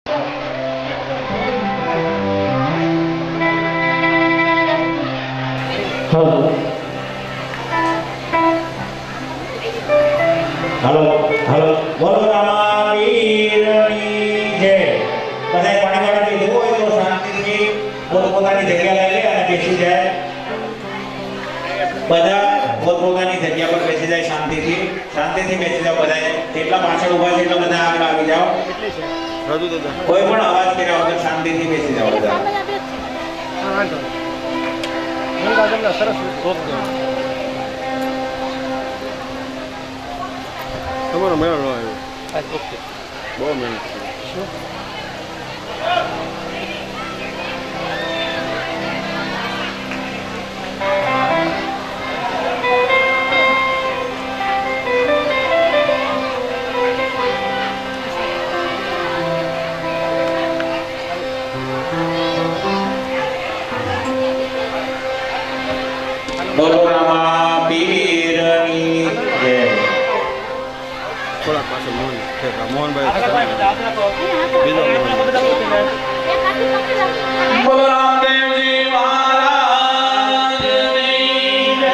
Hello hello બોલો રામાવીરની જય. બધાય પાણી પીધું હોય તો શાંતિથી પોતપોતાની જગ્યા લઈ લે અને બેસી જાય. બધા પોતપોતાની જગ્યા પર બેસી જાય. શાંતિથી બેસી જાઓ. બધા જેટલા પાછળ ઊભા છે એટલા બધા આગળ આવી જાઓ. કોઈ પણ અવાજ કર્યા વગર શાંતિથી બેસી જાઓ બધા. સરસ તમારો મેળો આવ્યો. ઓકે બહુ મહેનત શું બોલો રામાવીરની જય. થોડાક પાસે મોહનભાઈ બીજો બોલો રામદેવજી મહારાજની જય.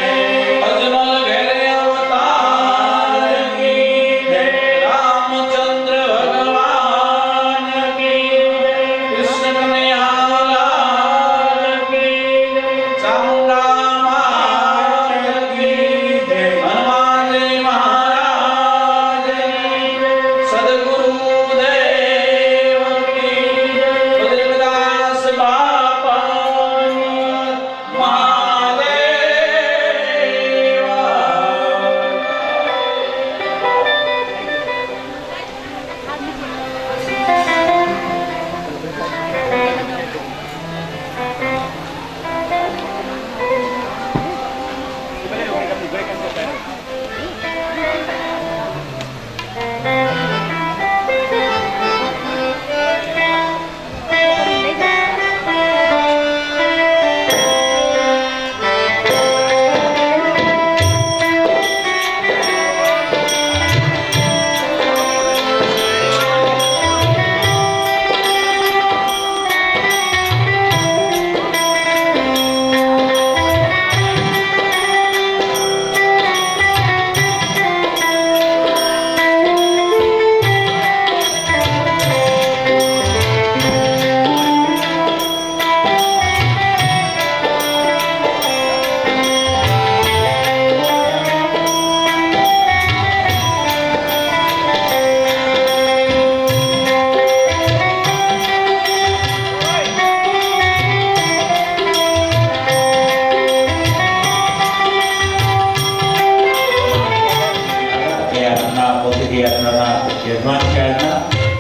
અજમલ ઘેરે અવતારની જય. રામચંદ્ર ભગવાન કી જય. કૃષ્ણ કનૈયા લાલ કી જય. ચામુંડા માત કી જય. હનુમાનજી મહારાજની જય. સદગુરુદેવ કી જય. બદ્રીદાસ બાપાની મહાદેવ.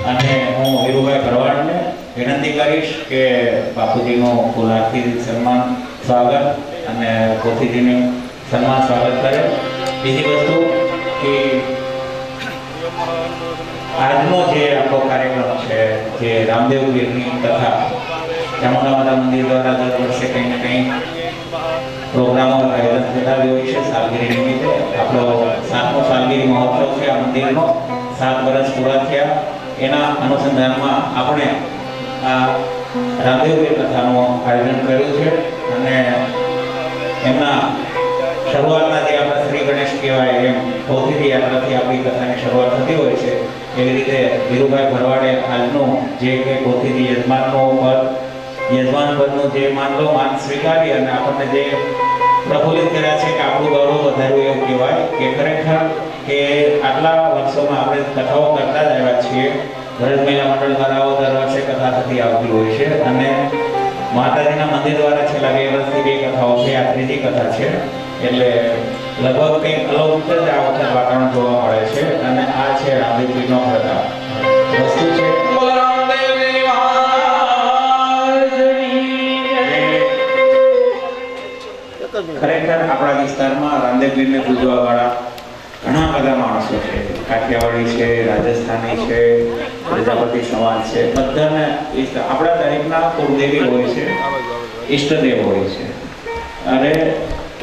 અને હું વીરુભાઈ ભરવાડને વિનંતી કરીશ કે બાપુજીનું ફૂલહારથી સન્માન સ્વાગત અને પોથીજીનું સન્માન સ્વાગત કરે. બીજી વસ્તુ કે આજનો જે આપણો કાર્યક્રમ છે જે રામદેવ વીરની કથા ચામુંડા માતા મંદિર દ્વારા દર વર્ષે કંઈ ને કંઈ પ્રોગ્રામો આયોજન થતા હોય છે. સાલગીરી નિમિત્તે આપણો 7મો સાલગીરી મહોત્સવ છે આ મંદિરનો. 7 વર્ષ પૂરા થયા એના અનુસંધાનમાં આપણે આ રામદેવ વીર કથાનું આયોજન કર્યું છે. અને એમના શરૂઆતના જે આપણે શ્રી ગણેશ કહેવાય એમ પોથીથી યાત્રાથી આપણી કથાની શરૂઆત થતી હોય છે. એવી રીતે વીરુભાઈ ભરવાડે આજનું જે કે પોથીથી યજમાન પદનું જે માન સ્વીકારી અને આપણને જે પ્રફુલ્લિત કર્યા છે કે આપણું ગૌરવ વધાર્યું એવું કહેવાય કે ખરેખર કે આટલા વર્ષોમાં આપણે કથાઓ કરતા જ આવ્યા છીએ. ભરત મહિલા મંડળ દ્વારા દર વર્ષે કથા થતી આવતી હોય છે. અને માતાજીના મંદિર દ્વારા છેલ્લા 2 વર્ષથી 2 કથાઓ છે. આ ત્રીજી કથા છે. એટલે લગભગ કંઈક અલૌકિક જ આ વખતે વાતાવરણ જોવા મળે છે. અને આ છે રામદેવજીનો કથા વસ્તુ છે. ખરેખર આપણા વિસ્તારમાં રામદેવજીને પૂજવા વાળા ઘણા બધા માણસો છે. કાઠિયાવાડી છે, રાજસ્થાની છે, પ્રજાપતિ સમાજ છે. બધાને આપણા દરેકના કુળદેવી હોય છે, ઈષ્ટદેવ હોય છે. અને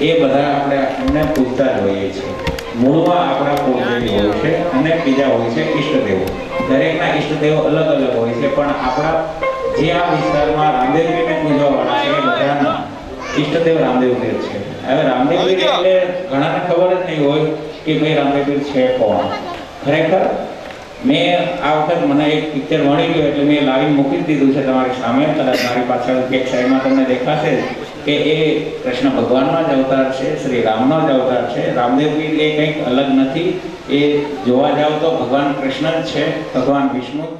એ બધા આપણે એમને પૂજતા જ હોઈએ છીએ. મૂળમાં આપણા કુળદેવી હોય છે અને બીજા હોય છે ઈષ્ટદેવો. દરેકના ઈષ્ટદેવ અલગ અલગ હોય છે, પણ આપણા જે આ વિસ્તારમાં રામદેવપીરને પૂજવાવાળા છે એ બધાના ઈષ્ટદેવ રામદેવપીર છે. હવે રામદેવપીર એટલે ઘણાને ખબર જ નહીં હોય કે ભાઈ રામદેવપીર છે કોણ. ખરેખર મેં આ વખત મને એક પિક્ચર મળી ગયું એટલે મેં લાવીને મૂકી દીધું છે તમારી સામે. કદાચ મારી પાછળ એક સાઈડમાં તમને દેખાશે કે એ કૃષ્ણ ભગવાનનો જ અવતાર છે, શ્રી રામનો જ અવતાર છે. રામદેવપીર એ કંઈક અલગ નથી. એ જોવા જાવ તો ભગવાન કૃષ્ણ જ છે, ભગવાન વિષ્ણુ જ છે.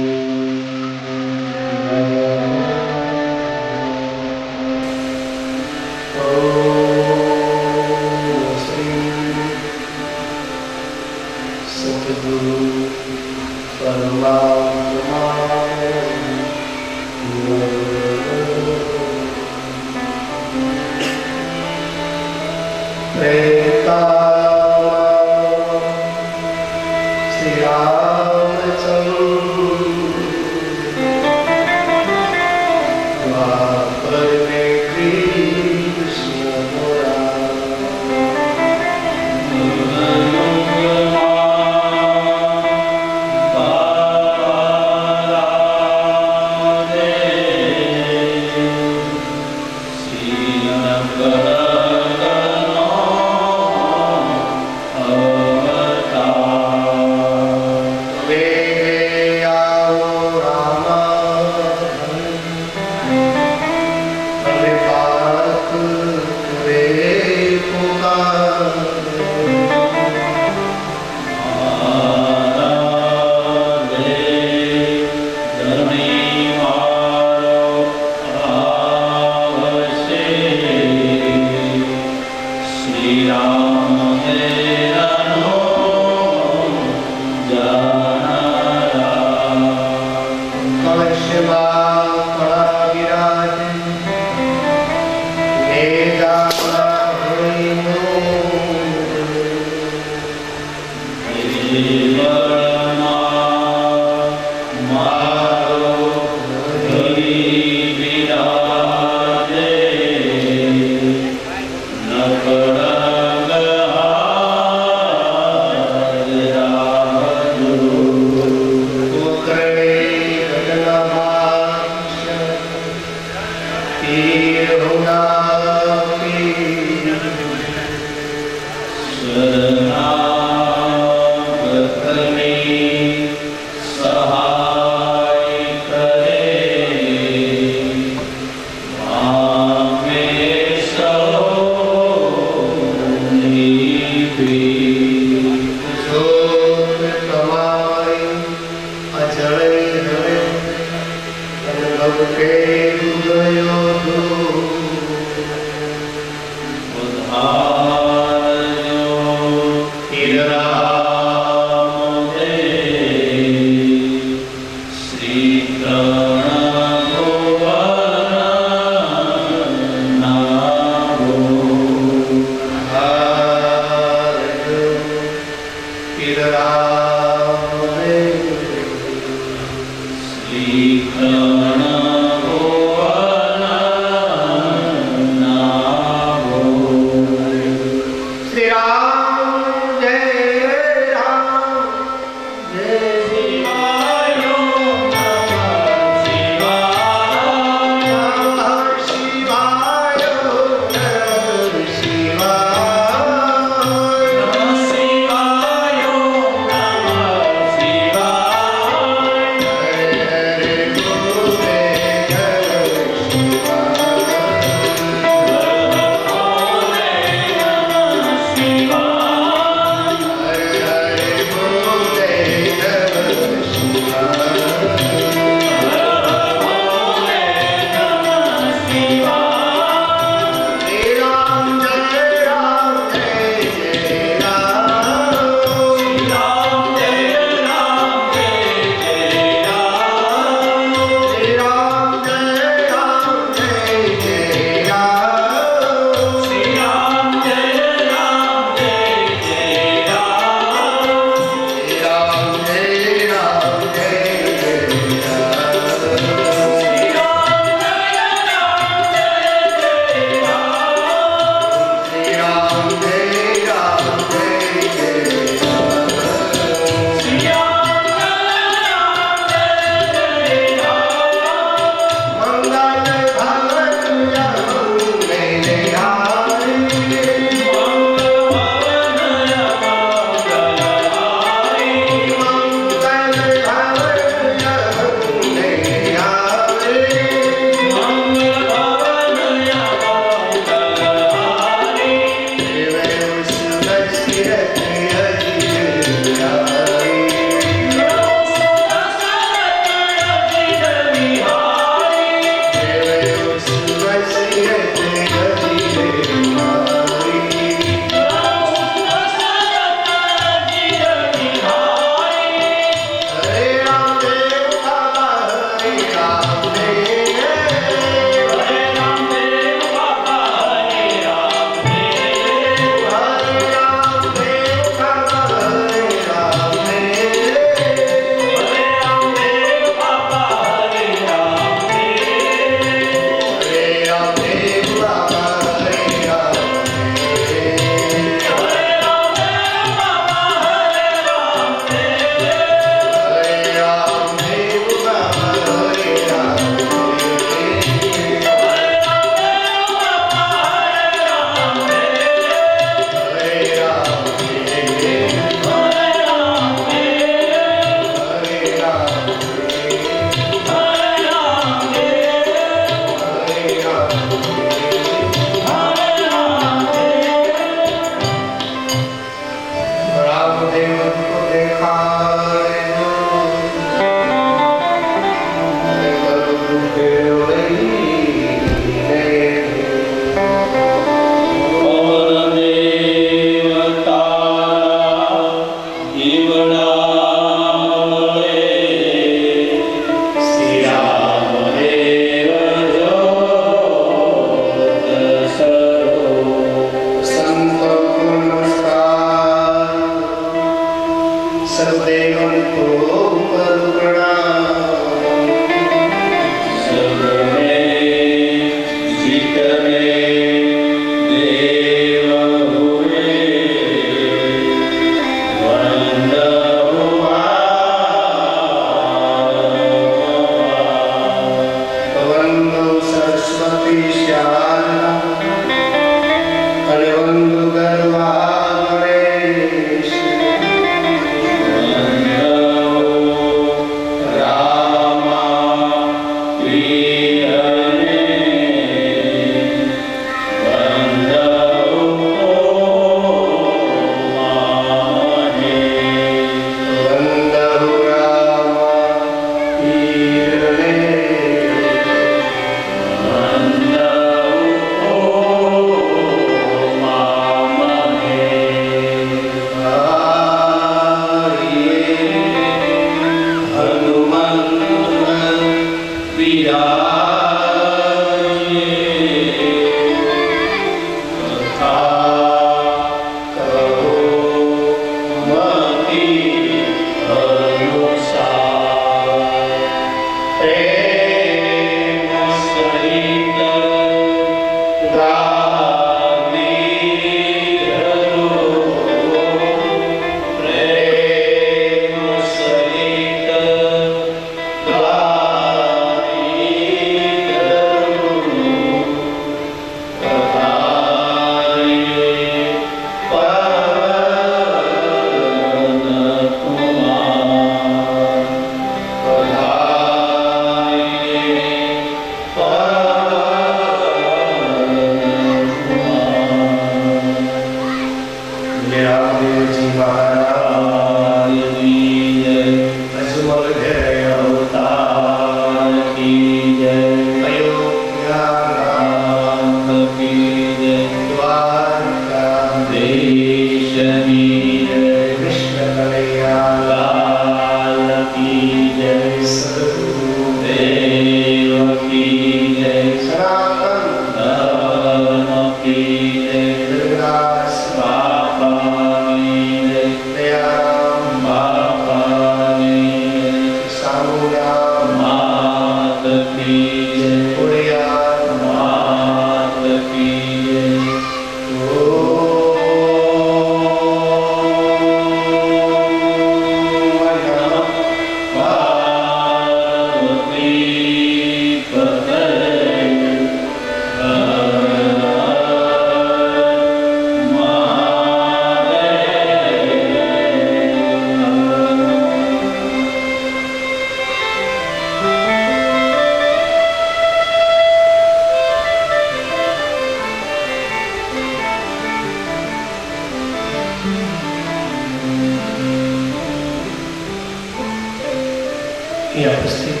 અહીંયા ઉપસ્થિત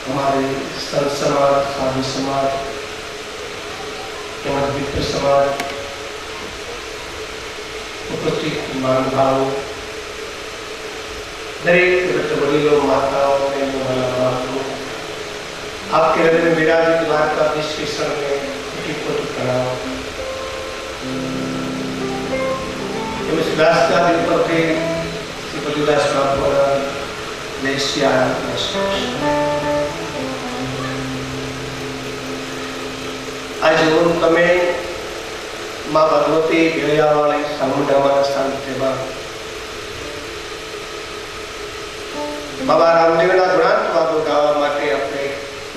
हमारे संत समाज, साधु समाज, मित्र समाज, उपस्थित महानुभावों, दरेक वडीलों, माताओं, आपके हृदय में विराजित द्वारकाधीश के शरण में कोटि प्रणाम। इस व्यास का दिन पर थे श्री बलिदास महापुराण देशिया आज હું તમે માં ભગવતી ભેળિયાવાળી સામુંડામાં સ્થાન બાબા રામદેવના ગુણાંત વાતો ગાવા માટે આપણે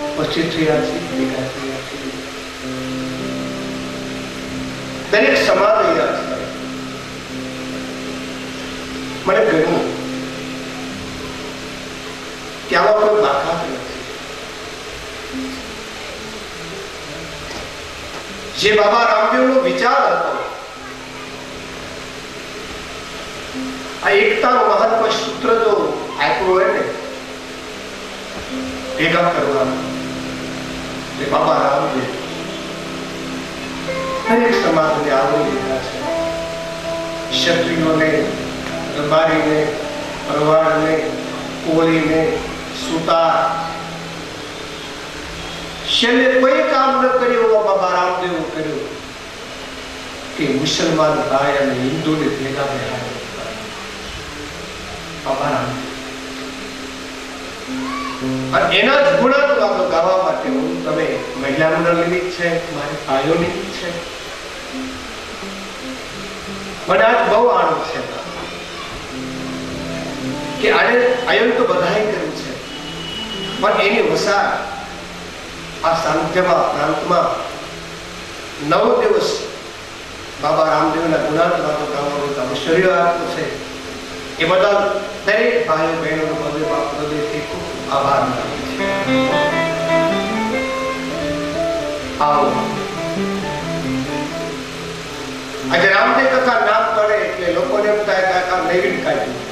ઉપસ્થિત થયા છીએ, ભેગા થયા છીએ. દરેક સમાજ રહ્યા છે. મને ગમ્યું કે આવા કોઈ બાકાત નથી. જે બાબા રામદેવનો વિચાર હતો, આ એકતાનો મહત્વ સૂત્ર જો આપ્યું હોય ને ભેગા કરવાનું, એ બાબા રામદેવ દરેક સમાજને આવરી લીધા છે. ક્ષત્રિયોને, રબારીને, પરવાળને, કોળીને, સુતાર, છેલ્લે કોઈ કામ ન કર્યું બાબા રામદેવ કર્યું કે મુસલમાન ભાઈ અને હિન્દુને ભેગા બેહાડ્યા. બાબા રામદેવ અને એના જ ગુણાત્મક વાતો ગાવા માટે હું તમે મહિલા મંડળની છે, મારી ભાઈઓની છે. મને આજ બહુ આનંદ છે કે આને આયોજન તો બધાએ કર્યું છે, પણ એની વસાર આ સાંધ્યમાં પ્રાંતમાં 9 દિવસ બાબા રામદેવના ગુણાત્મક વાતો ગાવાનું અવસર આપ્યો છે. એ બદલ દરેક ભાઈઓ બહેનોનો હૃદયથી ખૂબ આભાર માનું છું. આવો આજે રામદેવ કથા નામ પડે એટલે લોકોને એમ થાય કે આ નવીન કાઢ્યું.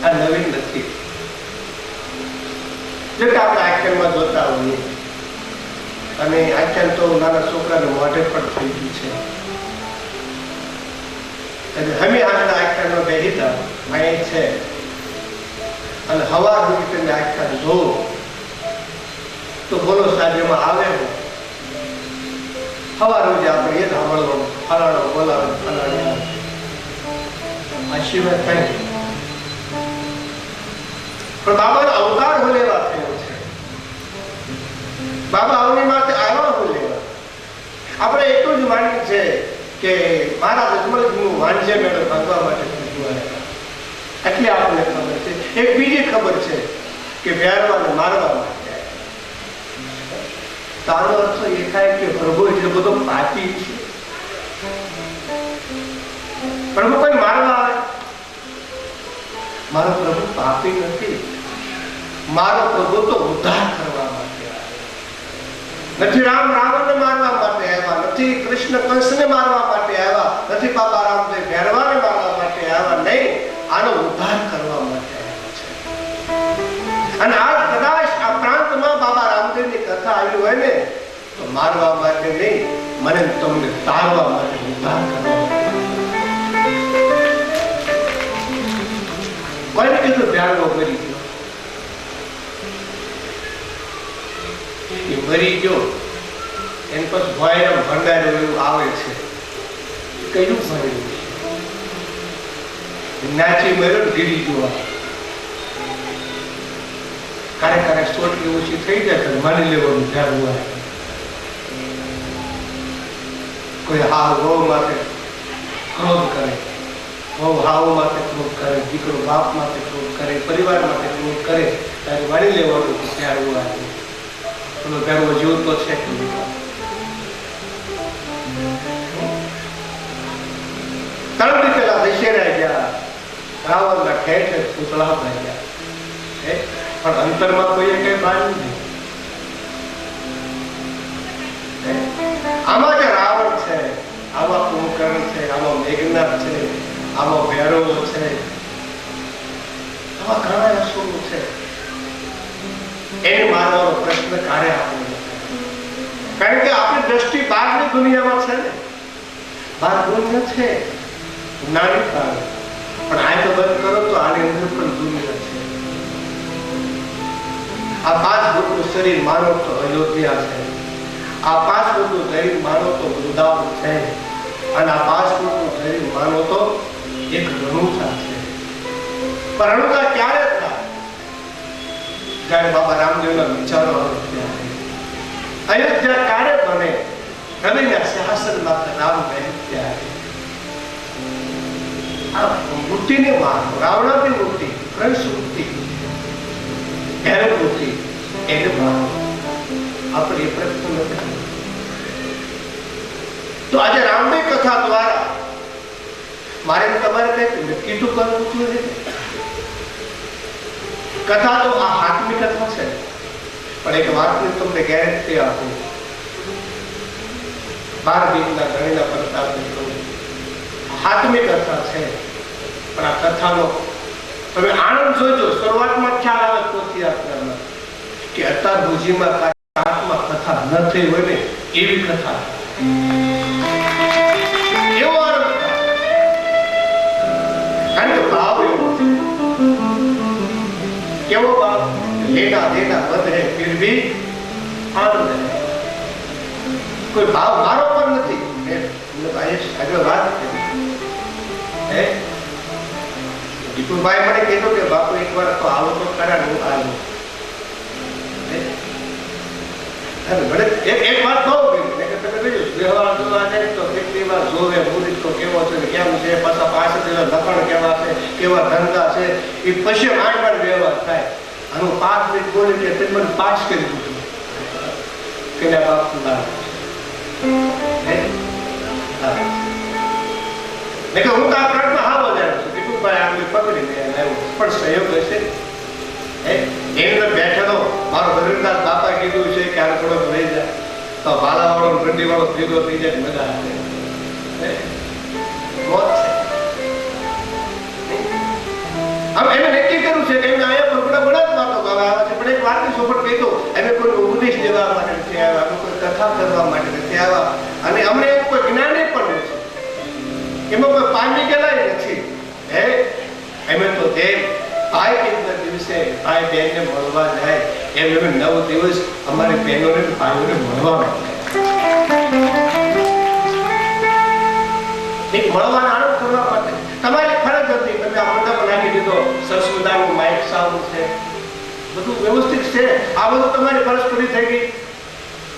આ નવીન નથી. જો કે આપણે આખ્યાનમાં જોતા હોઈએ અને આખ્યાન તો નાના છોકરાને મોઢે પણ થઈ ગયું છે. અમે આજના આખ્યાનમાં બેહીતા અહીં છે અને હવા સુધી તમે આખ્યાન જોવો તો બોલો સાહેબ એમાં આવે હવા રોજ આપણે એ જ સાંભળવાનું, ફલાણો બોલાવે, ફલાણી આવે, આ સિવાય કઈ. પણ બાબાનો અવતાર હું લેવા થયો છે. બાબા અવની માટે આવ્યા હું લેવા. આપણે એટલું જ માનીએ છે કે મારા દસમલજીનું વાણિજ્ય મેળો ભાગવા માટે એટલે આપણને ખબર છે. એક બીજી ખબર છે કે વ્યારવાને મારવા માટે. તારો અર્થ એ થાય કે પ્રભુ એટલે બધો પાપી છે. પ્રભુ કોઈ મારવા આવે? મારો પ્રભુ પાપી નથી. મારો પ્રભુ તો ઉદ્ધાર કરવા માટે આવે. નથી રામ રાવણને મારવા માટે આવ્યા, નથી કૃષ્ણ કંસને મારવા માટે આવ્યા, નથી બાબા રામદેવ ભેરવાને મારવા માટે આવ્યા. નહીં, આનો ઉદ્ધાર કરવા માટે આવ્યા છે. અને આજ કદાચ આ પ્રાંતમાં બાબા રામદેવની કથા આવી હોય ને તો મારવા માટે નહીં, મને તમને તારવા માટે, ઉદ્ધાર કરવા માટે. કોઈને કીધું ભેરવો મરી ગયો? એ મરી ગયો એની પછી ભોયરામ ભંડારો એવું આવે છે. કયું ભરેલું છે? નાચી મર્યો ને ગીરી ગયો. કારે કારે સોટલી ઓછી થઈ જાય તો માની લેવાનું ભેરવું આવે. કોઈ હાવ વહુ માટે ક્રોધ કરે, વહુ હાવ માટે ક્રોધ કરે, દીકરો બાપ માટે ક્રોધ કરે, પરિવાર માટે ક્રોધ કરે, ત્યારે માની લેવાનું કે ભેરવું આવે. પેલો ભેરવો જીવતો છે કે ત્રણ દી પેલા દશેરા ગયા, રાવણના ઠેર ઠેર પૂતળા ભાગ્યા, પણ અંતરમાં કોઈએ કઈ બાંધ્યું નહીં. આમાં જે રાવણ છે, આમાં કુંભકર્ણ છે, આમાં મેઘનાથ છે, આમાં ભૈરવ છે, ઘણા અસુરો છે, એને મારવાનો પ્રશ્ન કાઢે આપણે, કારણ કે આપણી દ્રષ્ટિ બહારની દુનિયામાં છે ને, બહાર દુનિયા છે નાની બહાર, પણ આંખ બંધ કરો તો આની અંદર પણ દુનિયા છે. આ 5 ફૂટનું શરીર માનો તો અયોધ્યા છે, આ 5 ફૂટનું શરીર માનો તો વૃંદાવન છે, અને આ 5 ફૂટનું શરીર માનો તો એક રણુજા છે. પણ રણુજા ક્યારે થાય? જ્યારે બાબા રામદેવના વિચારો આવે ત્યારે. અયોધ્યા ક્યારે બને? રવિના શાસનમાં રામ રહે ત્યારે. આ મૂર્તિને માનો, રાવણાની મૂર્તિ, કંસ મૂર્તિ, ત્યારે મૂર્તિ એને માનો. આપણે એ પ્રયત્ન નથી. તો આજે રામદેવ કથા દ્વારા મારે તમારે કંઈક નક્કી તો કરવું જોઈએ. કથા તો આ હાથમી કથા છે, પણ એક વાતની તમને ગેરંટી આપું, 12 બીજના ગણેલા પ્રતાપની કહું, હાથમી કથા છે, પણ આ કથાનો તમે આનંદ જોજો. શરૂઆતમાં ખ્યાલ આવે પોથી આપનારમાં કે અત્યાર ભુજીમાં હાથમાં કથા ન થઈ હોય ને એવી કથા, એવો આનંદ થાય. કારણ કે ભાવ એવો છે. કેવો ભાવ? લેના દેના વધે ફિર ભી આનંદ હે. કોઈ ભાવ મારો પણ નથી. આગળ વાત હે દીપુભાઈ મને કીધું કે બાપુ એકવાર તો આવો તો ખરા, હું આવું. એક વાત કહું કે તમે વ્યવહાર જોવા જાય તો કેટલી વાર જોવે મુરીદ તો કેવો છે, કેમ છે, પાછા 5 દિવસ લખણ કેવા છે, કેવા ધંધા છે, એ પછી માંડ વ્યવહાર થાય. અને હું 5 મિનિટ બોલી કે તે મને પાસ કરી દીધું કે બાપુ ના હું તો આ પ્રાર્થના હાવો જાય છું દીપુભાઈ આગળ પકડીને આવ્યો, પણ સહયોગ હશે એની અંદર બેઠેલો મારો ભદ્રદાસ બાપા કીધું છે કે આ થોડોક રહી જાય તો બાલાવાળો રંડીવાળો ભેગો થઈ જાય, મજા આવે. મોત છે. હવે એને નક્કી કર્યું છે કે એમને અહીંયા પ્રભુના ઘણા જ વાતો ગાવા આવ્યા છે, પણ એક વાતની સોપટ કહી દો, એમને કોઈ ઉપદેશ દેવા માટે નથી આવ્યા, કોઈ કથા કરવા માટે નથી આવ્યા, અને અમને એવું કોઈ જ્ઞાને પણ નથી, એમાં કોઈ પામી ગયેલા નથી. એમ તો દેવ ભાઈ કેટલા દિવસે ભાઈ બહેનને મળવા જાય એમ અમે 9 દિવસ અમારી બહેનોને ભાઈઓને મળવા માટે એક મળવાના આનંદ કરવા માટે તમારી ફરજ હતી. તમે આ મંડપ નાખી દીધો, સંસ્કૃતાનું માઇક સાઉન્ડ છે, બધું વ્યવસ્થિત છે, આ બધું તમારી ફરજ પૂરી થઈ ગઈ.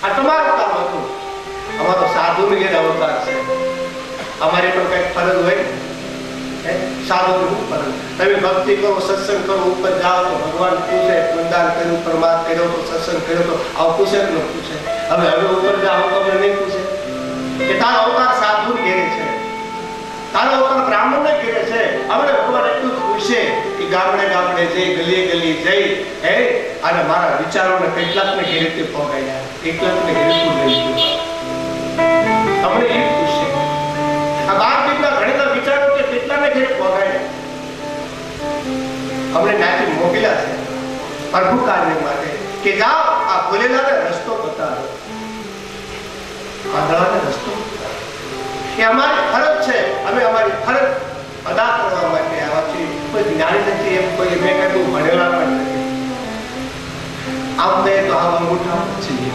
આ તમારું કામ હતું. અમારો સાધુની ઘેર અવતાર છે, અમારી પણ કઈક ફરજ હોય. સાધુ ફરજ, તમે ભક્તિ કરો, સત્સંગ કરો, ઉપર જાઓ તો ભગવાન પૂછે, વંદાન કર્યું, પરમાર કર્યો તો સત્સંગ કર્યો તો આવું પૂછે કે ન પૂછે? હવે ઉપર જાઓ તમને નહીં પૂછે કે તારો અવતાર સાધુ ઘેરે છે, તારો અવતાર બ્રાહ્મણ ને ઘેરે છે. હવે ભગવાન એટલું જ પૂછે કે ગામડે ગામડે જઈ, ગલીએ ગલી જઈ, અને મારા વિચારોને કેટલાકને ઘેરેથી પહોંચાડ્યા, કેટલાકને ઘેરેથી લઈ ગયું. અમને એ પૂછે આ 12 બીજના ગણેલા વિચારો કે કેટલાને ઘેરે પહોંચાડ્યા. અમને નાથી મોકલ્યા છે પ્રભુ કાર્ય માટે કે જાઓ આ ભોલેલાને રસ્તો બતાવો, આંધળાને રસ્તો બતાવો. કે અમારી ફરજ છે, અમે અમારી ફરજ અદા કરવા માટે આવ્યા છીએ. કોઈ જ્ઞાની નથી, એમ કોઈ મેં કહ્યું ભણેલા પણ નથી. આમ કહે તો આમ અંગૂઠા છીએ,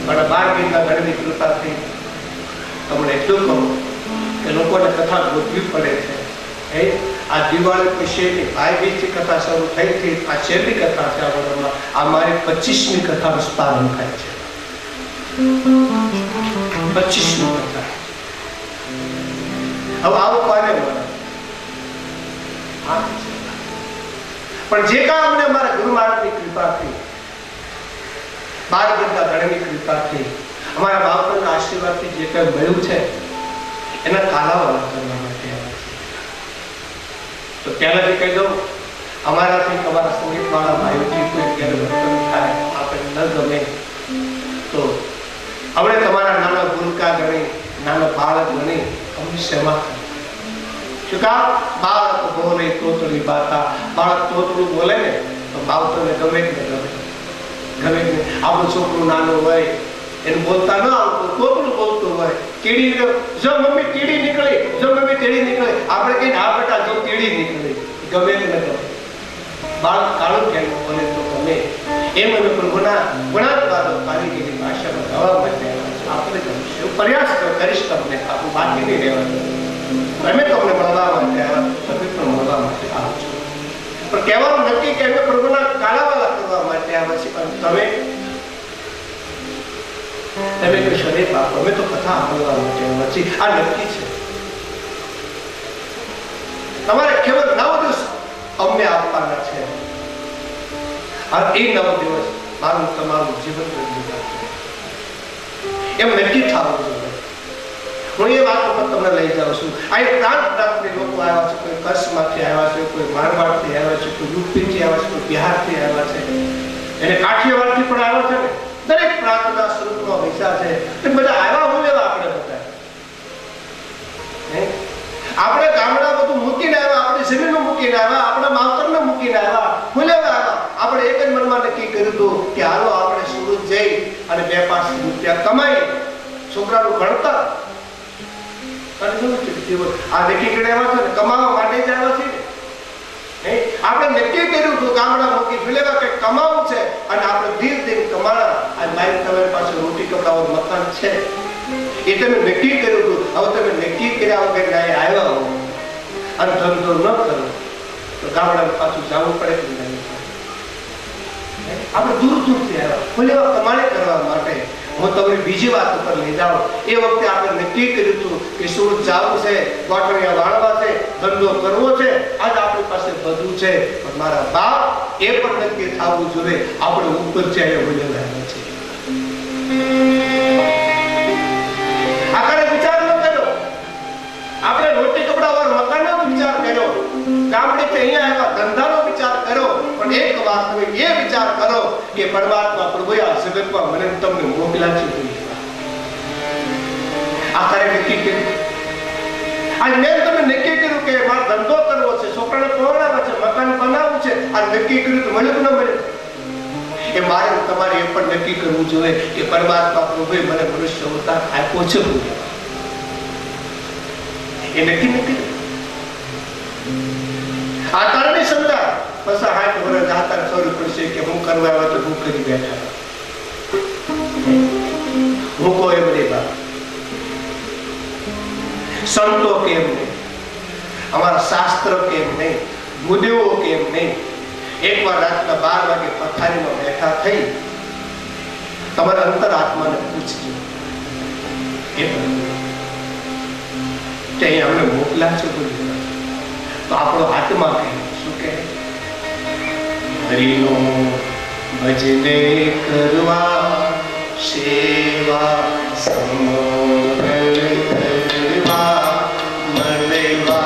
પણ 12 બીજના ગણની કૃપાથી તમને એટલું કહું કે લોકોને કથા ગોતવી પડે છે. આ દિવાળી પછી ભાઈ બીજની કથા શરૂ થઈ હતી, આ 6મી કથા છે આ વર્ષમાં, આ મારી 25મી કથાનું સ્મરણ થાય છે. 25મી કથા. હવે આવું કોને મળે? પણ જે કામ અમને અમારા ગુરુ મહારાજની કૃપાથી, 12 બીજના ગણની કૃપાથી, અમારા બાપના આશીર્વાદથી જે કંઈ મળ્યું છે એના કાલાવાળા કરવા માટે આવ્યા છે. તો પહેલાથી કહી દઉં, અમારાથી તમારા સંગીતવાળા ભાઈઓથી કોઈ ગેરવર્તન થાય, આપણે ન ગમે તો અમને તમારા નાના ગુરુકા ગણી, નાના બાળક ગણી અમને ક્ષમા કરો. શું કામ? બાળક બોલે તોતડી બાતા. બાળક તોતડું બોલે ને તો માવતરને ગમે કે ન ગમે, ગમે કે નહીં. આપણું છોકરું નાનું હોય, એને બોલતા ન આવતું, તોતડું બોલતું હોય, કીડી, જો મમ્મી કીડી નીકળી, જો મમ્મી કીડી નીકળી, આપણે કહીએ હા બેટા જો કીડી નીકળી, ગમે કે ન ગમે. બાળક કાળું કેમ બોલે તો ગમે. એમ અમે પ્રભુના ગુણાત્વાદો કારીગીરી ભાષામાં ગાવા માટે આપણે ગમશે. પ્રયાસ કરીશ તમને, આપણું બાકી નહીં રહેવાનું. અમે તમને મળવા માટે આવ્યા, તમે પણ મળવા માટે આવો છો. પણ કહેવાનું નક્કી કે અમે પ્રભુના કાળાવાળા કરવા માટે આવ્યા છીએ. પણ તમે કહેશો રે બાપ, અમે તો કથા સાંભળવા માટે આવ્યા છીએ. આ નક્કી છે. તમારે કેવળ 9 દિવસ અમને આપવાના છે. અને એ 9 દિવસ મારું તમારું જીવન બદલી નાખશે. એમ નક્કી થવું જોઈએ. હું એ વાતો પર તમને લઈ જાઉં છું. આ પ્રાંત પ્રાંતની લોકો આવ્યા છે. કોઈ કચ્છમાંથી આવ્યા છે, કોઈ મારવાડથી આવ્યા છે, કોઈ યુપીથી આવ્યા છે, કોઈ બિહારથી આવ્યા છે, એને કાઠિયાવાડથી પણ આવ્યા છે ને. દરેક પ્રાંતના સ્વરૂપમાં વિચાર છે. એ બધા આવ્યા હું એવા આપણે બધા. આપણે ગામડા બધું મૂકીને આવ્યા, આપણી જમીનો મૂકીને આવ્યા, આપણા માવતરને મૂકીને આવ્યા, ભૂલેવા આવ્યા. આપણે એક જ મનમાં નક્કી કર્યું હતું કે હાલો આપણે સુરત જઈ અને 2-5 રૂપિયા કમાઈ છોકરાનું ભણતર. આ નક્કી કરી આવ્યા છે ને, કમાવા માટે જ આવ્યા છે ને. આપણે નક્કી કર્યું હતું ગામડા મૂકી ભૂલેવા કે કમાવું છે અને આપણે ધીરે ધીરે કમાણા. અને મારી તમારી પાસે રોટી કપડાઓ મકાન છે એ તમે નક્કી કર્યું હતું. હવે તમે નક્કી કર્યા વગર આવ્યા હો અને ધંધો ન કરો તો ગામડામાં પાછું જવું પડે કે નહીં? આપણે દૂર દૂરથી આવ્યા ભલે કમાણી કરવા માટે. હું તમને બીજી વાત ઉપર લઈ જાઉં. એ વખતે આપણે નક્કી કર્યું હતું કે સુરત જવું છે, ગોઠણિયા વાળવા છે, ધંધો કરવો છે. આજ આપણી પાસે બધું છે. પણ મારા બાપ એ પણ નક્કી થવું જોઈએ. આપણે ઉપર ચાલે બોલેલા છે. આપણે વિચાર ન કર્યો, આપણે રોટી કપડા વાળા મકાનનો વિચાર કર્યો, ગામડેથી અહીંયા આવ્યા ધંધાનો વિચાર કર્યો. પણ એક વાત તમે એ વિચાર કરો કે પરમાત્મા પ્રભુએ આ જગતમાં મને તમને મોકલ્યા છે. આ તારે નક્કી કર્યું. આજ મેં તમે નક્કી કર્યું કે મારે ધંધો કરવો છે, છોકરાને પહોંચાડવા છે, મકાન બનાવવું છે. આ નક્કી કર્યું તો મળ્યું કે ન મળ્યું? એ મારે તમારે એ પણ નક્કી કરવું જોઈએ કે પરમાત્મા પ્રભુએ મને મનુષ્ય અવતાર આપ્યો છે. એ નક્કી નથી. આ કારણે સમજા પછી 60 વર્ષ આતા ખબર પડશે કે હું કરવા આવ્યો તો હું કરી બેઠા. હું કોઈ બધી વાત સંતો કેમ નહીં, અમારા શાસ્ત્ર કેમ નહીં, ગુરુઓ કેમ નહીં. એકવાર રાતના 12 વાગે પથારીમાં બેઠા થઈ તમારા અંતરાત્માને પૂછજો એ કે અહીંયા અમને મોકલ્યા છે તો આપણો આત્મા કહે શું કહે? હરિનો ભજને કરવા સેવા સમરણ કરવા મળવા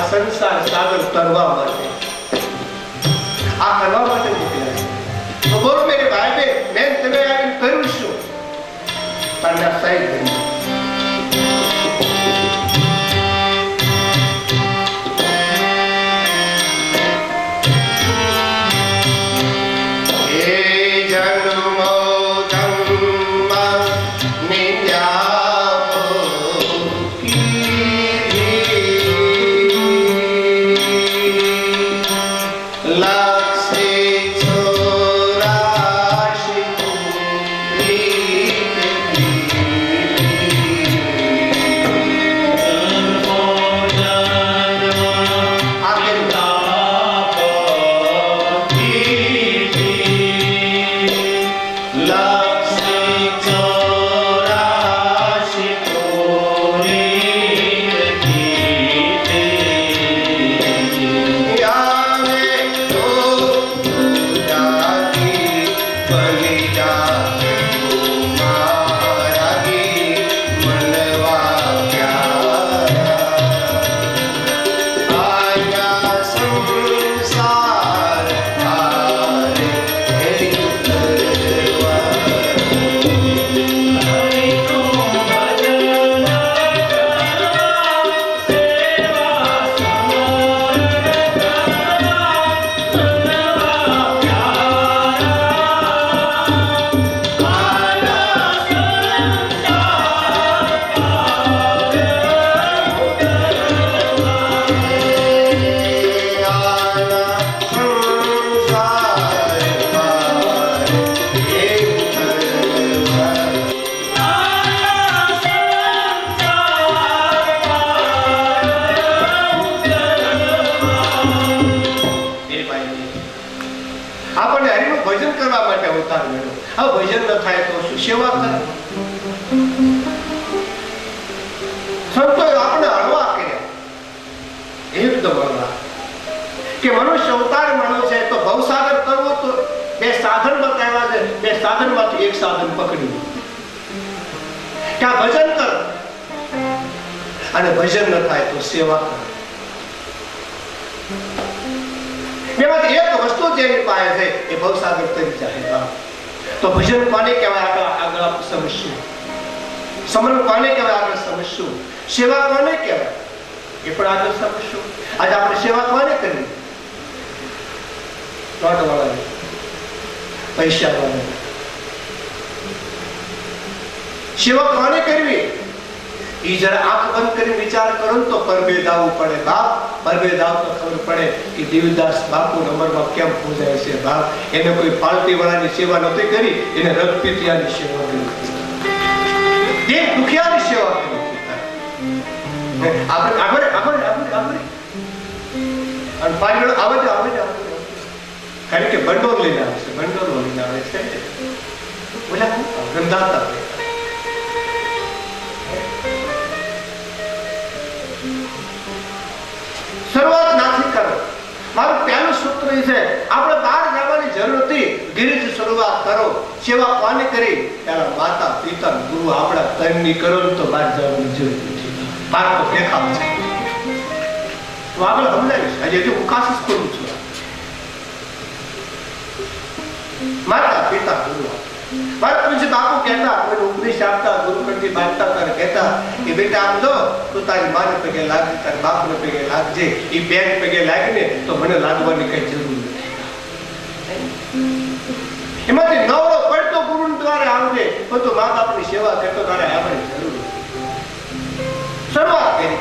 સંસાર સાગર તરવા માટે આ કરવા માટે મોકલ્યા છે. તો બોલો મેરે ભાઈ બે મેં તમે આવીને કર્યું શું? તને સહી કર્યું. એ જન્મો જન્મ આપણને હરિનું ભજન કરવા માટે અવતાર મળ્યો. હવે ભજન ન થાય તો શું સેવા કરે? સંતોએ આપણે હળવા કર્યા, એકદમ હળવા, કે મનુષ્ય અવતાર મળ્યો છે તો ભવસાગર કરવો તો બે સાધન બતાવ્યા છે. બે સાધનમાંથી એક સાધન પકડ્યું કે આ ભજન કર, અને ભજન ન થાય તો સેવા કર. બેમાંથી એક વસ્તુ જેની પાસે છે એ ભવસાગર તરી જાય. તો ભજન કોને કહેવાય? આગળ આપણે સમજશું. સમરણ કોને કહેવાય? આગળ સમજશું. સેવા કોને કહેવાય? એ પણ આગળ સમજશું. આજે આપણે સેવા કોને કરવી? નોટ વાળાને, પૈસા વાળાને. સેવા કોને કરવી? એ જરા આંખ બંધ કરી વિચાર કરો ને તો પરબેદ આવવું પડે બાપ. પરબેદ આવ તો ખબર પડે કે દેવદાસ બાપુ નંબરમાં કેમ પૂજાય છે બાપ. એને કોઈ પાલટી વાળાની સેવા નથી કરી, એને રથપીતિયાની સેવા કરી, દેહ દુખિયાની સેવા કરી. આપણે આગળ આગળ આગળ આગળ અને પાછળ આવે જ આવે જ આવે. કારણ કે બંડોળ લઈને આવે છે, બંડોળ લઈને આવે છે. બોલા ગંધાતા શરૂઆત નાથી કરો. મારું પહેલું સૂત્ર એ છે, આપણે બહાર જવાની જરૂર નથી, ઘરેથી શરૂઆત કરો. સેવા કોને કરી? પહેલા માતા પિતા ગુરુ આપણા ત્રણની કરો તો બહાર જવાની જરૂર નથી. બહાર તો દેખાવ છે. હું આગળ સમજાવીશ, હજી હું કાશી કરું છું. માતા પિતા ગુરુ. મારા પૂજ્ય બાપુ કહેતા, કોઈ ઉપદેશ આપતા, ગુરુ કંઠી બાંધતા ત્યારે કહેતા કે બેટા આમ જો, તું તારી માને પગે લાગજે, તારા બાપને પગે લાગજે. એ બેન પગે લાગીને તો મને લાગવાની કઈ જરૂર નથી. એમાંથી નવરો પડતો ગુરુ દ્વારા આવજે, પણ મા બાપની સેવા કરતો તારે આવવાની જરૂર નથી. શરૂઆત કરી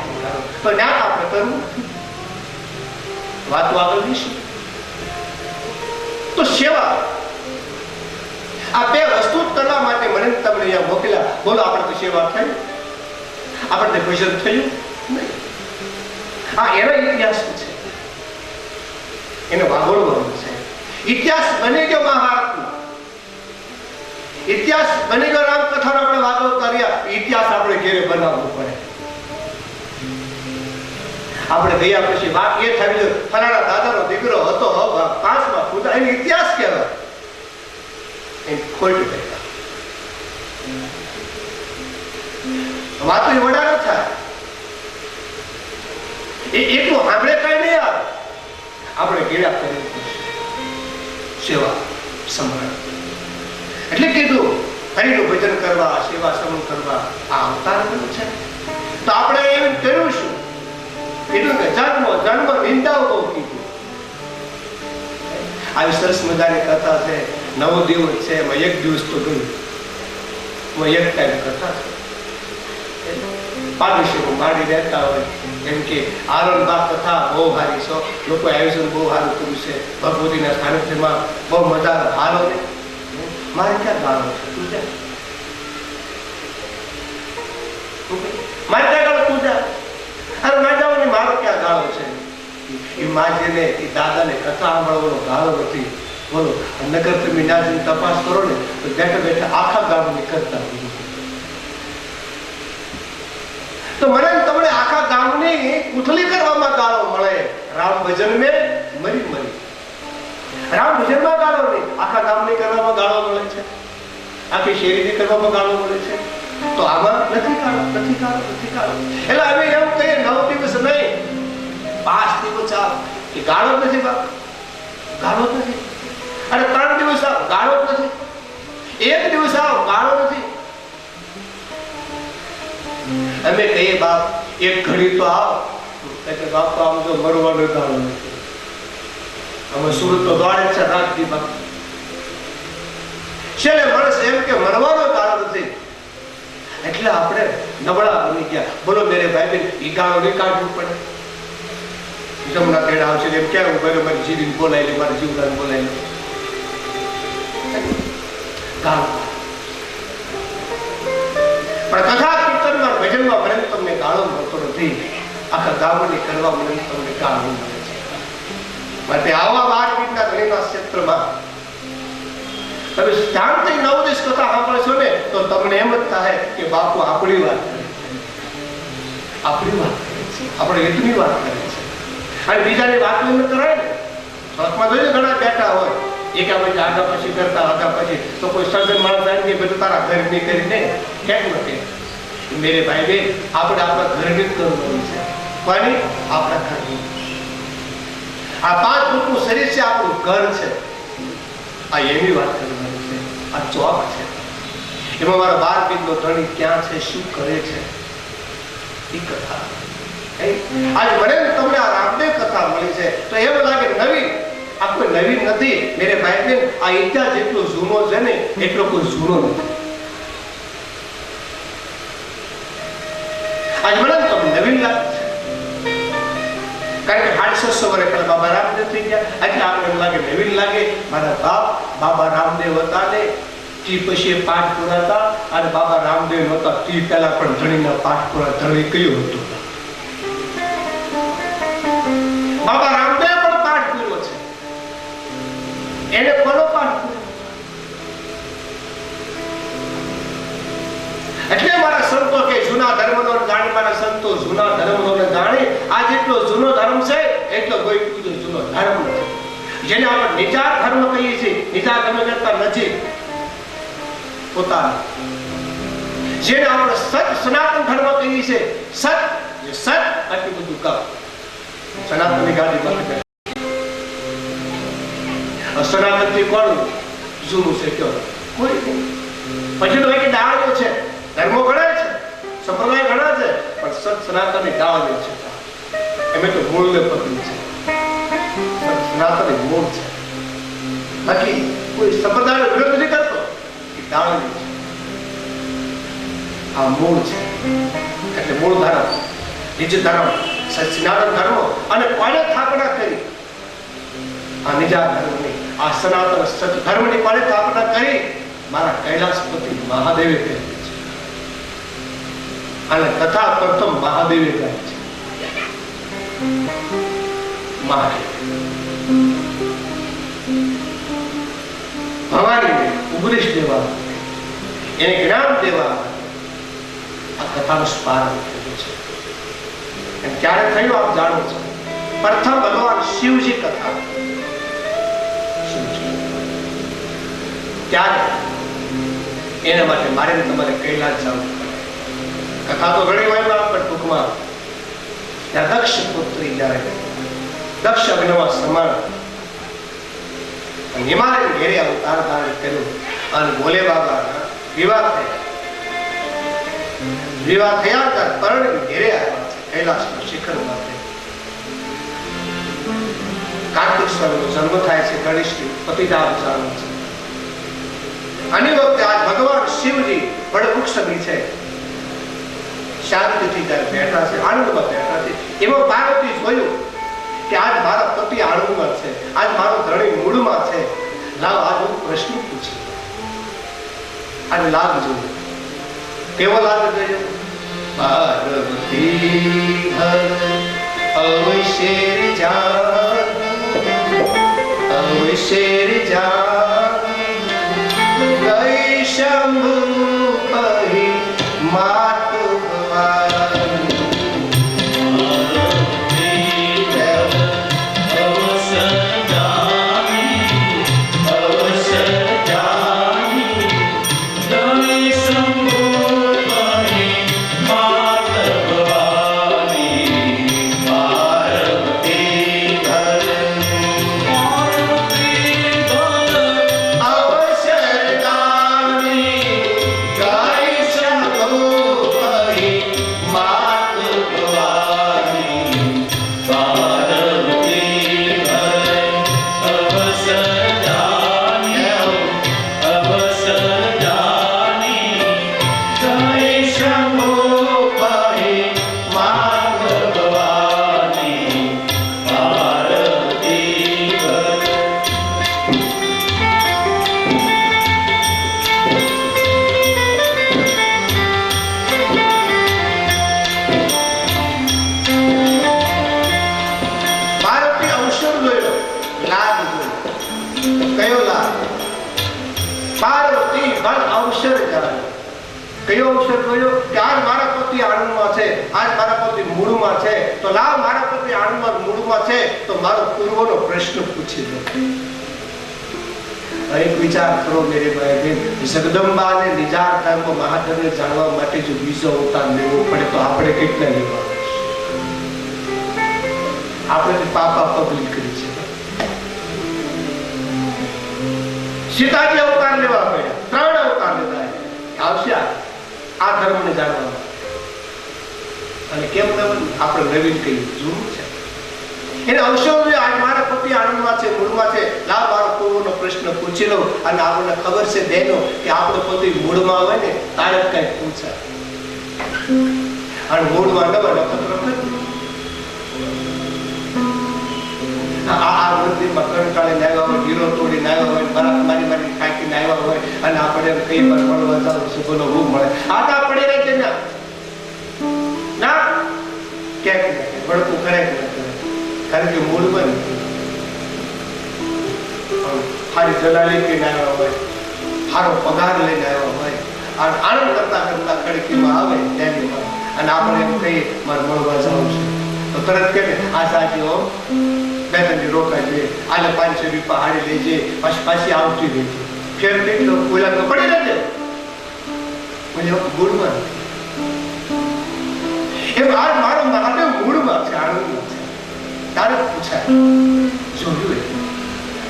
તો જ્ઞાન આપણે કરવું નથી. વાતો આગળ જઈશું તો સેવા. આ બે વસ્તુ કરવા માટે મને તમને અહીંયા મોકલ્યા. બોલો, આપણે તો સેવા થઈ? આપણે ભજન થયું નહીં. આ એનો ઇતિહાસ છે, એને વાગોળવાનો છે. ઇતિહાસ બની ગયો મહાભારતનો, ઇતિહાસ બની ગયો રામકથાનો. આપણે વાગોળ કર્યા, ઇતિહાસ આપણે ઘેરે બનાવવો પડે. આપણે ગયા પછી વાત એ થઈ, ફલાણા દાદાનો દીકરો હતો 5માં પૂજા, એનો ઇતિહાસ કહેવાય. ખોટ કરતા વાતો વડા ન થાય. એટલું આપણે કઈ નહીં આવે. આપણે ગેડા કરી સેવા સમરણ. એટલે કીધું હરિનું ભજન કરવા, સેવા સમરણ કરવા આ અવતાર છે. તો આપણે એમ કર્યું શું? કીધું કે જન્મ જન્મ નિંદાઓ બહુ કીધું. આવી સરસ મજાની કથા છે. 9 દિવસ છે, એમાં 1 દિવસ તો ગયું. એક ટાઈમ કથા છે. પાડોશીઓ માડી રહેતા હોય એમ કે આનંદબા કથા બહુ સારી છે, લોકો આયોજન બહુ સારું કર્યું છે, ભગવતીના સાનિધ્યમાં બહુ મજા હાલો ને. મારે ક્યાં ગાળો છે? તું જા. મારે ક્યાં ગાળો? તું જા. અરે ના જાવ ને, મારો ક્યાં ગાળો છે? એ માજીને, એ દાદાને કથા સાંભળવાનો ગાળો નથી. બોલો, નગર તમે નાજીને તપાસ કરો ને તો બેઠા બેઠા આખા ગામની કરતા. તો મને તમને આખા ગામની ઉથલી કરવામાં ગાળો મળે. રામ ભજન મેં મરી મરી. રામ ભજનમાં ગાળો નહીં, આખા ગામની કરવામાં ગાળો મળે છે, આખી શેરીની કરવામાં ગાળો મળે છે. તો આમાં નથી ગાળો, નથી ગાળો, નથી ગાળો. એટલે અમે એમ કહીએ 9 દિવસ નહીં, 5 દિવસ આવ કે ગાળો નથી બાપ, ગાળો નથી. અને 3 દિવસ આવ, ગાળો નથી. 1 દિવસ આવ, ગાળો નથી. અમે કહીએ બાપ એક ઘડી તો આવ, એટલે બાપ તો આમ તો મરવાનો ગાળો નથી. અમે સુરત તો દોડે છે રાત દી બાપ. છેલ્લે માણસ એમ કે મરવાનો ગાળો નથી. એટલે આપણે નબળા બની ગયા. બોલો મેરે ભાઈ બેન, એ ગાળો નહીં કાઢવું પડે. જમણા તેડા આવશે એમ ક્યાં હું ઘરે મારી જીવીને બોલાવી લે, મારી જીવડાને બોલાવી લે. પણ કથા કીર્તનમાં ભજનમાં મને તમને ગાળો મળતો નથી. આખા ગામની કરવા મને તમને ગાળો મળે છે. માટે આવા 12 ગીતના ધણીના ક્ષેત્રમાં તમે ધ્યાનથી 9 દિવસ કથા સાંભળશો ને તો તમને એમ જ થાય કે બાપુ આપણી વાત કરે છે, આપણી વાત કરે છે, આપણે હિતની વાત કરે છે. અને બીજાની વાત ન કરાય ને. સ્વર્ગમાં જોઈએ ઘણા બેઠા હોય એક આપણે આગા પછી કરતા આગા પછી તો કોઈ સર્જન માણસ આવી કે બધું તારા ઘર ની કરીને કેમ નથી. મેરે ભાઈ બેન, આપણે આપણા ઘરની જ કરવાનું છે. કોની? આપણા ઘરની. આ 5 ફૂટનું શરીર છે, આપણું ઘર છે. આ એની વાત કરવાની છે. આ ચોક છે. એમાં મારા 12 પીઠનો ધણી ક્યાં છે, શું કરે છે, એ કથા. આજ મને તમને આ રામદેવ કથા મળી છે તો એવું લાગે નવી. આ કોઈ નવી નથી મેરે ભાઈ બેન. આ ઇતિહાસ જેટલો જૂનો છે ને એટલો કોઈ જૂનો નથી. આજ મને તમને નવીન લાગે છે. કારણ કે 650 વર્ષ પહેલા બાબા રામદેવ થઈ ગયા. એટલે આપણે એમ લાગે નવીન લાગે. મારા બાપ બાબા રામદેવ હતા ને તે પછી પાઠ પૂરા હતા, અને બાબા રામદેવ હતા તે પહેલા પણ ધણીના પાઠ પૂરા. ધણી કયું હતું? બાબા રામદેવ પણ પાઠ પૂર્યો છે. એને કોનો પાઠ પૂર્યો? એટલે મારા સંતો કે જૂના ધર્મનો જાણે, મારા સંતો જૂના ધર્મનો જાણે. આ જેટલો જૂનો ધર્મ છે એટલો કોઈ બીજો જૂનો ધર્મ નથી. જેને આપણે નિજાત ધર્મ કહીએ છીએ, નિજાત ધર્મ કરતા નજીક પોતાના. જેને આપણે સત સનાતન ધર્મ કહીએ છીએ, સત જે સત આટલું બધું કામ સનાતનની ગાદી પર સનાતન થી કોણ જૂનું છે? કયો? કોઈ નહીં. પછી તો એક ડાળીઓ છે. ધર્મો ઘણા છે, સંપ્રદાય ઘણા છે, પણ સત સનાતનની ડાળીઓ છે. એમ તો મૂળને પકડ્યું છે. સનાતન મૂળ છે. બાકી કોઈ સંપ્રદાયનો વિરોધ નથી કરતો. એ ડાળીઓ છે. આ મૂળ છે. એટલે મૂળ ધર્મ, નિજ ધર્મ, સનાતન ધર્મ. અને કોને સ્થાપના કરી? આ નિજાત ધર્મની, આ સનાતન સત ધર્મની કોને સ્થાપના કરી? મારા કૈલાસપતિ મહાદેવે કરી છે. અને તથા પ્રથમ મહાદેવે કરી છે. મહાદેવ ભવાનીને ઉપદેશ દેવા, એને જ્ઞાન દેવા આ કથાનું પ્રારંભ થયું છે. ક્યારે થયું આપ જાણો છો? પ્રથમ ભગવાન શિવજી કથા. ત્યારે એના માટે મારે તમારે કૈલાસ જવું પડે. કથા તો ઘણી હોય પણ ટૂંકમાં ત્યાં દક્ષ પુત્રી જ્યારે દક્ષ અગ્નિમાં સમાન હિમાલય ઘેરે અવતાર ધારણ કર્યું અને ભોલે બાબાના વિવાહ થયા. વિવાહ થયા ત્યારે પરણી ઘેરે આવ્યા છે કૈલાસના શિખર માટે. કાર્તિક સ્વરનો જન્મ થાય છે. ગણેશની પતિદાન ચાલુ છે. આની વખતે આજ ભગવાન શિવજી વડવૃક્ષ છે. શાંતિથી ત્યારે બેઠા છે, આનંદમાં બેઠા છે. એમાં પાર્વતી જોયું કે આજ મારા પતિ આનંદમાં છે, આજ મારો ધણી મૂળમાં છે. લાવ આજ હું પ્રશ્ન પૂછું. આજ લાભ જોયો. કેવો લાભ જોયો? પાર્વતી અવશેર જા, અવશેર જા, ગઈ શંભુ પરી માત લાભ જોયો. કયો લાભ? પાર્વતી બળ અવસર જાણ્યો. કયો અવસર જોયો? કે આજ મારા પતિ આનંદમાં છે, આજ મારા પતિ મૂળમાં છે, તો લાવ મારા પતિ આનંદમાં મૂળમાં છે તો મારો પૂર્વનો પ્રશ્ન પૂછી દો. એક વિચાર કરો મેરે ભાઈ બહેન, જગદંબાને નિજાર મહાદેવને જાણવા માટે જો બીજો અવતાર લેવો પડે તો આપણે કેટલા લેવા? આપણે પાપા પગલી કરી છે. સીતાજી અવતાર લેવા પડ્યા, 3 અવતાર લીધા. આવશે આ ધર્મને જાણવા. અને કેમ આપણે નવીન કહીએ જૂનું છે એને અવસર આજ મારા પતિ આનંદમાં છે, મૂળમાં છે, લાવ મારો પૂર્વનો પ્રશ્ન પૂછી લો. અને આપણને ખબર છે બહેનો કે આપણો પતિ મૂળમાં હોય ને તારે કઈ પૂછાય, અને મૂળમાં ન હોય આ મંદિરમાં કંટાળીને આવ્યા હોય, હીરો તોડીને આવ્યા હોય, બરાબર મારી થાકીને આવ્યા હોય, અને આપણે કઈ પર મળવા જાવ છે, બોલો હું મળે આટા પડી રહી છે ના ક્યાંક વળતું કરે કારણ કે મૂળમાં સારી દલાલી લઈને આવ્યા હોય, સારો પગાર લઈને આવ્યા હોય, આનંદ કરતા કરતા કડકીમાં આવે ડેલીમાં, અને આપણે એમ કહીએ મારે મળવા જવું છે તો તરત કે આ સાચી હો 2 દિન રોકાઈ, આલે 500 રૂપિયા હાડી લેજે, પાછી આવતી રહેજે. ફેર કેટલો બોલા તો પડી રહેજે મૂળમાં. એમ આજ મારો મહાદેવ મૂળમાં છે, આનંદમાં છે, તારે પૂછાય જોયું.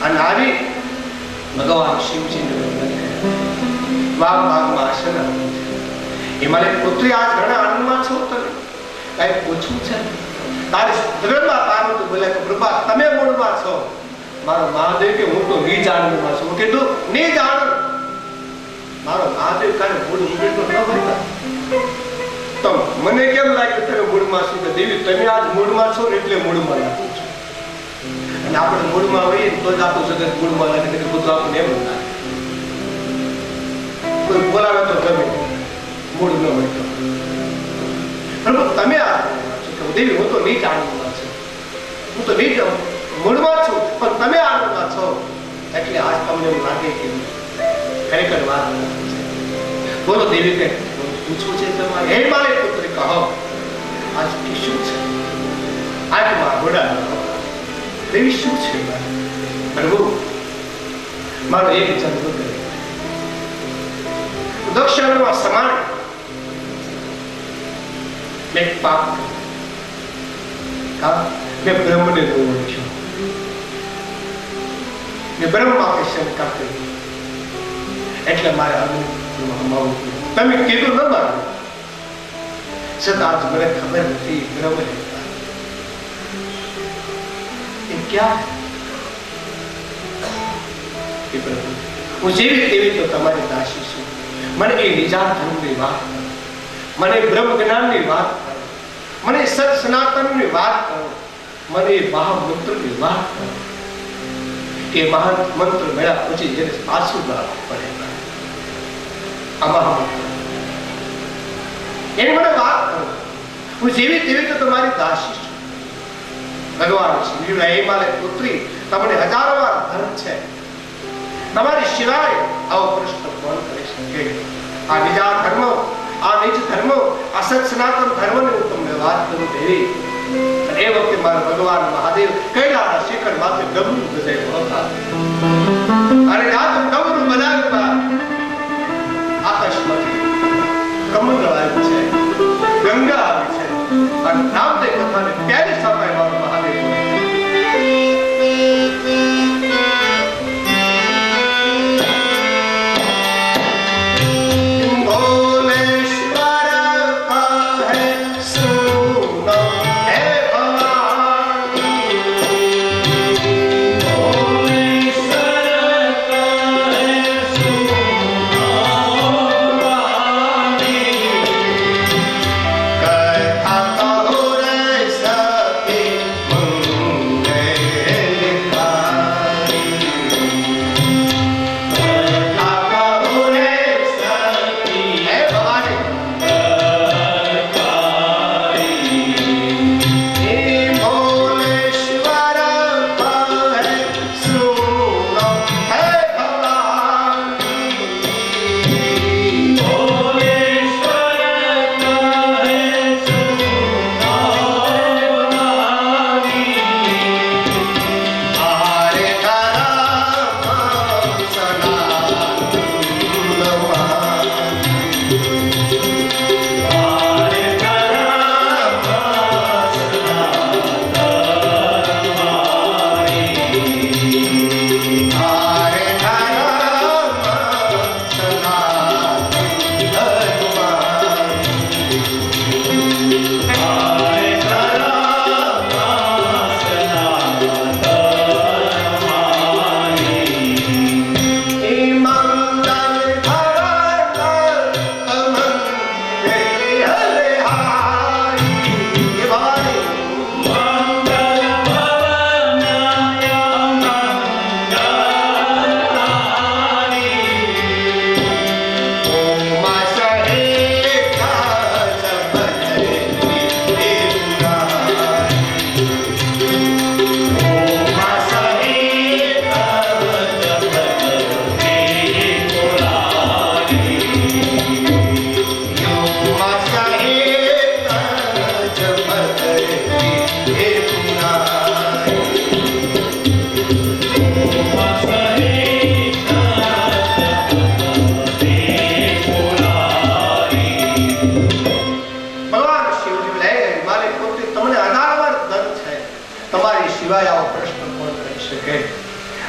અને આવી ભગવાન શિવજીને વાઘ ભાગમાં આસન આપ્યું છે. એ મારે પુત્રી આજ ઘણા આનંદમાં છો, તને કઈ પૂછવું છે? તારી ધર્મમાં પાર્વતી બોલે કે પ્રભા તમે મૂળમાં છો. મારો મહાદેવ કે હું તો નિજ આનંદમાં છું. કીધું નિજ આનંદ. મારો મહાદેવ કાને મૂળ ઉમેરતો ન હોય તો મને કેમ લાગ્યું તમે મૂળમાં છો? કે દેવી તમે આજ મૂળમાં છો એટલે મૂળમાં લાગુ છો. અને આપણે મૂળમાં હોઈએ તો જ આખું જગત મૂળમાં લાગે કે બધું આપણને એમ લાગે. કોઈ બોલાવે તો ગમે, મૂળ ન હોય તો. પ્રભુ તમે આ દેવી હું તો નીચ આનંદમાં છું, હું તો નીચ મૂળમાં છું, પણ તમે આનંદમાં છો એટલે આજ તમને એવું લાગે કે ખરેખર વાત છે. બોલો દેવી કે પૂછવું છે તમારે? હે મારે પુત્રી કહો આજ શું છે? આજ ઘોડા દેવી શું છે? પ્રભુ મારો એક જન્મ કરે દક્ષિણમાં સમાન મેં પાપ મેં બ્રહ્મને ઓળખ્યો, મેં બ્રહ્મમાં શંકા કરી એટલે મારે તમે કીધું ન માનું છતાં આજ મને ખબર નથી બ્રહ્મ એ ક્યાં એ પ્રભુ હું જેવી તેવી તો તમારી દાસી છું. મને એ નિજાત ધર્મની વાત કરો, મને બ્રહ્મ જ્ઞાનની વાત કરો, મને સત સનાતનની વાત કરો, મને મહામંત્રની વાત કરો કે મહાન મંત્ર મળ્યા પછી જેને પાછું લાવવું પડે આ મહામંત્ર એની મને વાત કરો. હું જેવી તેવી તો તમારી દાસી છું. ભગવાન શિવ હે મારે પુત્રી તમને હજારો વાર ધર્મ છે, તમારી સિવાય આવો પ્રશ્ન કોણ કરી શકે? આ બીજા ધર્મ, આ નિજ ધર્મ, આ સત સનાતન ધર્મની હું તમને વાત કરું દેવી. અને એ વખતે મારા ભગવાન મહાદેવ કૈલાસના શિખર માથે ડમરું બજાવ્યો હતા. અને આ તો ડમરું બજાવ્યા આકાશમાંથી કમંડળ આવ્યું છે, ગંગા આવી છે, અને નામદેવ કથાને પ્યારી સાંભળે મારો મહાદેવ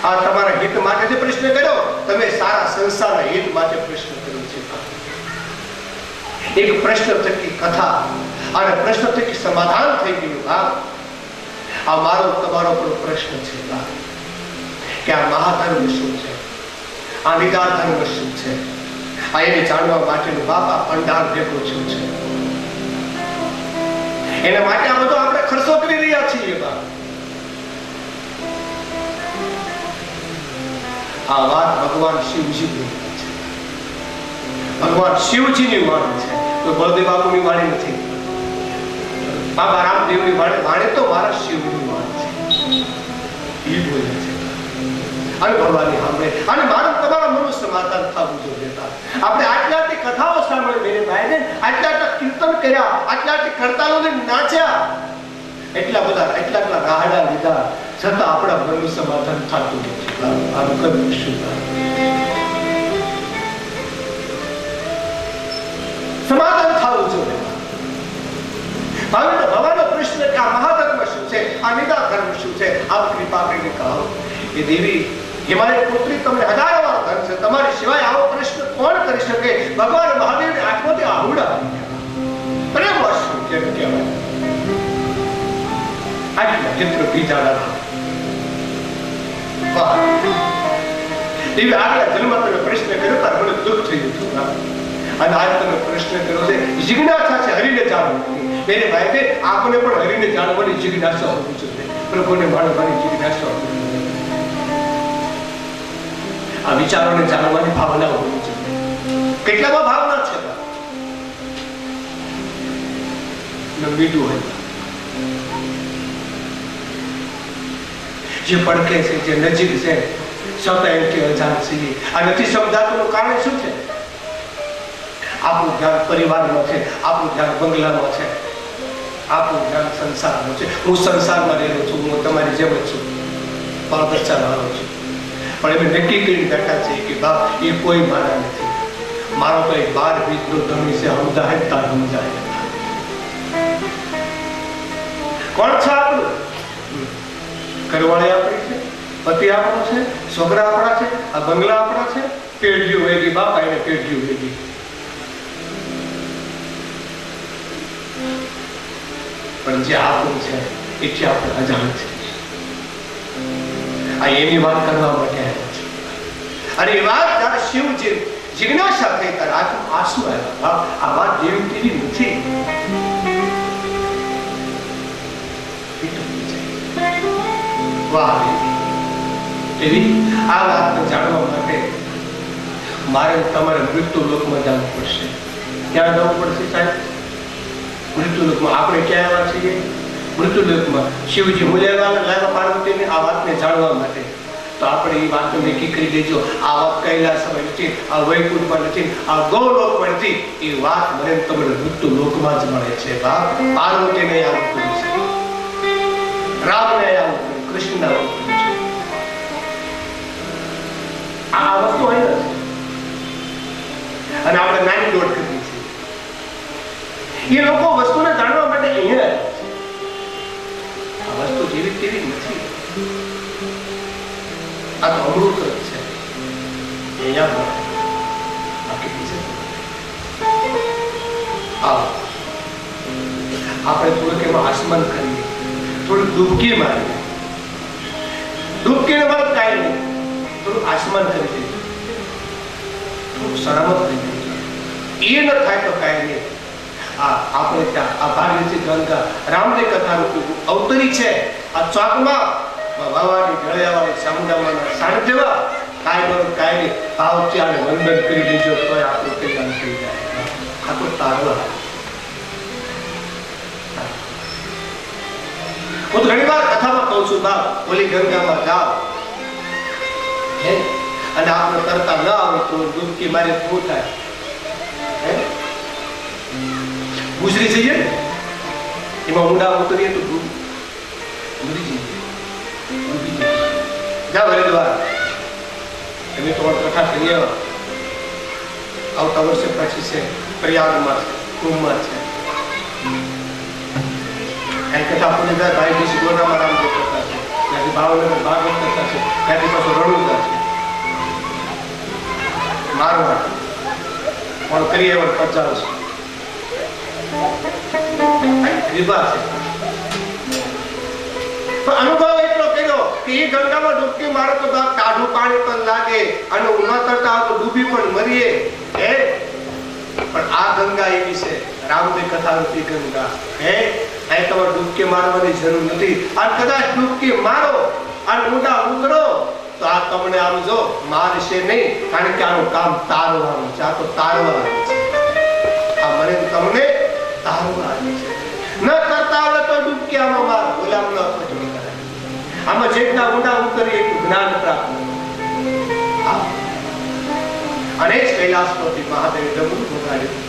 આ તમારા હિત માટે જે પ્રશ્ન કર્યો, તમે સારા સંસારના હિત માટે પ્રશ્ન કર્યો છે. એક પ્રશ્ન થકી કથા અને પ્રશ્ન થકી સમાધાન થઈ ગયું. આ મારો તમારો પણ પ્રશ્ન છે કે આ મહાધર્મ શું છે, આ નિદાન ધર્મ શું છે, આ એને જાણવા માટેનું બાપા ભંડાર ભેગો શું છે. એના માટે આ બધો આપણે ખર્ચો કરી રહ્યા છીએ. આ વાત ભગવાન શિવજીની છે. ભગવાન શિવજીની વાણી છે, તો બળદેવ બાપુની વાણી નથી. બાબા રામદેવની વાણી તો મારા શિવની વાણી છે. એ બોલે છે અને ભગવાનની સાંભળે અને મારું તમારા મનનું સમાધાન થવું જોઈએ. આપણે આટલા કથાઓ સાંભળી મેરે ભાઈને, આટલા કીર્તન કર્યા, આટલા કરતાલોને નાચ્યા, એટલા રાહડા લીધા, છતાં આપણા મનનું સમાધાન થતું નથી. આનું કરવું શું? સમાધાન થવું જોઈએ. ભગવાનનો પ્રશ્ન કે આ મહાધર્મ શું છે, આ નિદા ધર્મ શું છે, આપ કૃપા કરીને કહો. એ દેવી હિમાલય પુત્રી તમને હજારો વાર ધન છે, તમારી સિવાય આવો પ્રશ્ન કોણ કરી શકે? ભગવાન મહાદેવને આંખમાંથી આહુડા પ્રેમ વશ કહેવાય. આટલા ચિત્ર બીજા દેવી આગલા જન્મમાં તમે પ્રશ્ન કર્યો ત્યારે મને દુઃખ થયું હતું, અને આજ તમે પ્રશ્ન કર્યો છે જિજ્ઞાસા છે હરિને જાણવાની. મેરે ભાઈ કે આપણે પણ હરિને જાણવાની જિજ્ઞાસા હોવી જોઈએ, પ્રભુને માણવાની જિજ્ઞાસા હોવી જોઈએ, આ વિચારોને જાણવાની ભાવના હોવી જોઈએ. કેટલામાં ભાવના છે બીજું હોય જે પડકે છે, જે નજીક છે, છતાં એમથી અજાણ છીએ. આ નથી સમજાતું કારણ શું છે? આપણું ધ્યાન પરિવારમાં છે, આપણું ધ્યાન બંગલામાં છે, આપણું ધ્યાન સંસારમાં છે. હું સંસારમાં રહેલો છું, હું તમારી જેમ જ છું, પણ બચ્ચા મારો છું. પણ એમ નક્કી કરીને બેઠા છે કે બાપ એ કોઈ મારા નથી, મારો તો એક 12-20 નો ધણી છે, સમજાય તાર સમજાય. કોણ છે આપણું? ઘરવાળી આપણી છે, પતિ આપણો છે, છોકરા આપણા છે, આ બંગલા આપણા છે, પેઢીઓ વેગી બાપા એને પેઢીઓ વેગી. પણ જે આપણું છે એટલે આપણે અજાણ છે. આ એની વાત કરવા માટે આવ્યા છે. અને એ વાત જયારે શિવજી જિજ્ઞાસા થઈ ત્યારે આંસુ આવ્યા. આ વાત જેવી તેવી નથી. વાહ એવી આ વાતને જાણવા માટે મારે તમારે મૃત્યુ લોકમાં જવું પડશે. ક્યાં જવું પડશે સાહેબ? મૃત્યુ લોકમાં. આપણે ક્યાં આવ્યા છીએ? મૃત્યુ લોકમાં. શિવજી બોલ્યા પાર્વતીને આ વાતને જાણવા માટે. તો આપણે એ વાતને નક્કી કરી દેજો. આ વાત કૈલાસમાં નથી, આ વૈકુંઠમાં નથી, આ ગૌલોકમાં નથી. એ વાત મને તમારે મૃત્યુ લોકમાં જ મળે છે. બાપ પાર્વતીને આવું કર્યું છે, રામને આવું કર્યું, કૃષ્ણ આવું કર્યું છે. આ વસ્તુ અહીંયા છે અને આપણે નાની દોડ કરી છે. એ લોકો વસ્તુને જાણવા માટે અહીંયા આ વસ્તુ જેવી તેવી નથી. આ તો અમૃત છે. અહીંયા બાકી બીજે આપણે થોડુંક એમાં આસમાન કરીએ, થોડુંક ડૂબકી મારીએ. ડૂબકીને વાત કાંઈ નહીં, થોડું આસમાન કરી દઈએ, થોડું સલામત થઈ જાય. એ ન થાય તો કાંઈ નહીં. આપણે ત્યાં આ ભાગીરથી ગંગા રામદેવ કથાનું અવતરી છે. આ ચોકમાં વાવાની ઢળિયાવાળી ચામુંડામાના સાનિધ્યમાં કાંઈ નહીં ભાવથી આને વંદન કરી દેજો તો આપણું કલ્યાણ થઈ જાય. આપણું તારવા હું ઘણી વાર કથામાં કહું છું, બાપ ઓલી ગંગામાં જાઓ અને આપણે તરતા ન આવે તો ડૂબકી મારે શું થાય? ગુજરી જઈએ ને એમાં ઊંડા ઉતરીએ તો ડૂબી જઈએ. જાઓ હરિદ્વાર, તમે તો કથા કરી આવતા વર્ષે પછી છે પ્રયાગમાં છે, કુંભમાં છે. કથા પૂરી થાય ભાઈ બીજી ગોરામાં રામદેવ કથા છે, ત્યાંથી ભાવનગર ભાગવત કથા છે, ત્યાંથી પાછો હરિયવન 50 વિવાહ છે. તો અનુભવ એટલો કર્યો કે એ ગંગામાં ડૂબકી મારે તો ટાઢું પાણી પણ લાગે અને ઉભા કરતા હોય તો ડૂબી પણ મરીએ. પણ આ ગંગા એવી છે, રામદેવ કથા રૂપી ગંગા. અહીં તમારે ડૂબકી મારવાની જરૂર નથી. અને કદાચ ડૂબકી મારો અને ઊંડા ઉતરો તો આ તમને આમ જો મારશે નહીં, કારણ કે આનું કામ તારવાનું છે. આ તો તારવાનું છે. આ મને તમને તારવાનું છે. ન કરતા આવડે તો ડૂબકી આમાં માર, ગુલામ ન પચડી કરે. આમાં જેટલા ઊંડા ઉતરી એટલું જ્ઞાન પ્રાપ્ત. અને જ કૈલાસપતિ મહાદેવે ડમરું વગાડ્યું.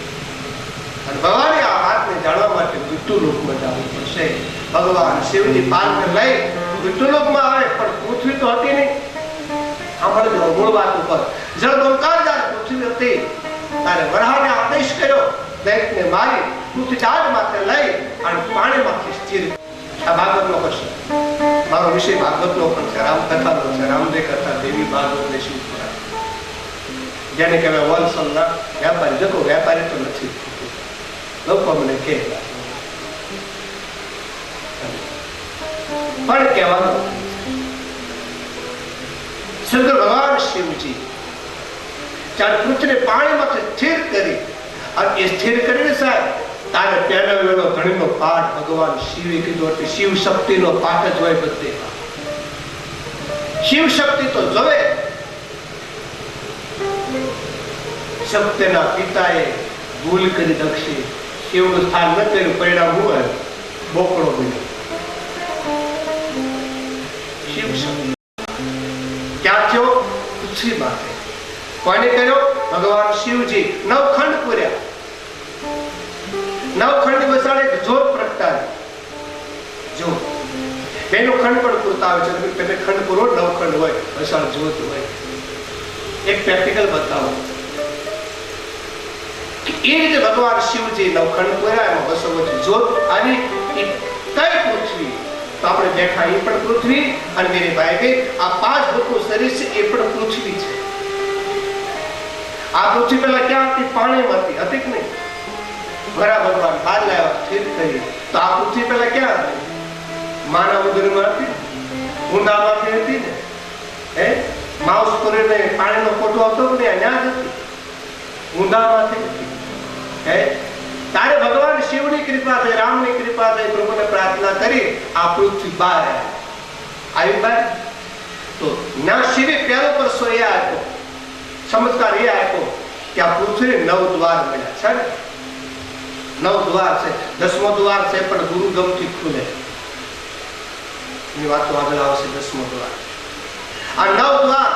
અને ભગવાને આ વાતને જાણવા માટે મૃત્યુલોકમાં જવું પડશે. ભગવાન શિવજી પાલને લઈ મૃત્યુલોકમાં આવે, પણ પૃથ્વી તો હતી નહીં. સાંભળજો મૂળ વાત ઉપર. જળબંકાર જ્યારે પૃથ્વી હતી ત્યારે વરાહને આદેશ કર્યો દૈત્યને મારી પૃથ્વી ચાંદ માથે લઈ અને પાણીમાંથી સ્થિર. આ ભાગવતનો પ્રશ્ન, મારો વિષય ભાગવતનો પણ છે, રામકથાનો છે, રામદેવ કથા, દેવી ભાગવત ને શિવ પુરાણ. જેને કહેવાય હોલસેલના વેપારી. જો વેપારી તો નથી, લોકો મને કહે પણ કહેવાનું શંકર ભગવાન શિવજી ચાર પૃથ્વીને પાણીમાંથી સ્થિર કરી અને એ સ્થિર કરીને સાહેબ તારે પહેલો વેલો ધણીનો પાઠ ભગવાન શિવે કીધું હતું. શિવ શક્તિનો પાઠ જ હોય બધે. શિવ શક્તિ તો જોવે. સત્યના પિતાએ ભૂલ કરી દક્ષે શિવનું સ્થાન ન કર્યું, પરિણામ હોય બોકડો બન્યો. શિવ શક્તિ ક્યાં થયો? પૃથ્વી માટે. કોને કર્યો? ભગવાન શિવજી. નવખંડ પૂર્યા. નવખંડ વસાડે જોત પ્રગટાવી. જોત બેનો ખંડ પણ પૂરતા આવે છે. તમે ખંડ પૂરો, નવખંડ હોય, વસાડ જોત હોય. એક પ્રેક્ટિકલ બતાવો. એ રીતે ભગવાન શિવજી નવખંડ પૂર્યા, એમાં બસો જોત આવી. કઈ પૃથ્વી તો આપણે બેઠા એ પણ પૃથ્વી, અને મેરી ભાઈ આ 5 ભૂતનું શરીર છે એ પણ પૃથ્વી છે. આ પૃથ્વી પહેલા ક્યાં હતી? પાણીમાં હતી કે નહીં? વરા ભગવાન બહાર લાવ્યા, સ્થિર કરી. તો આ પૃથ્વી પહેલા ક્યાં હતી? માનવ ઉદરમાં હતી, ઊંડામાંથી હતી ને. માઉસ કરીને પાણીનો ફોટો આવતો ને ત્યાં જ હતી, ઊંડામાંથી હતી. તારે ભગવાન શિવની કૃપા થઈ, રામની કૃપા થઈ, પ્રભુને પ્રાર્થના કરી આ પૃથ્વી બહાર આવી. બહાર તો ના શિવે પહેલો પરસો એ આપ્યો, ચમત્કાર એ આપ્યો કે આ પૃથ્વી 9 દ્વાર મળ્યા છે. 9 દ્વાર છે. 10મો દ્વાર છે પણ ગુરુ ગમથી ખુલે. એની વાતો આગળ આવશે. 10મો દ્વાર. આ 9 દ્વાર,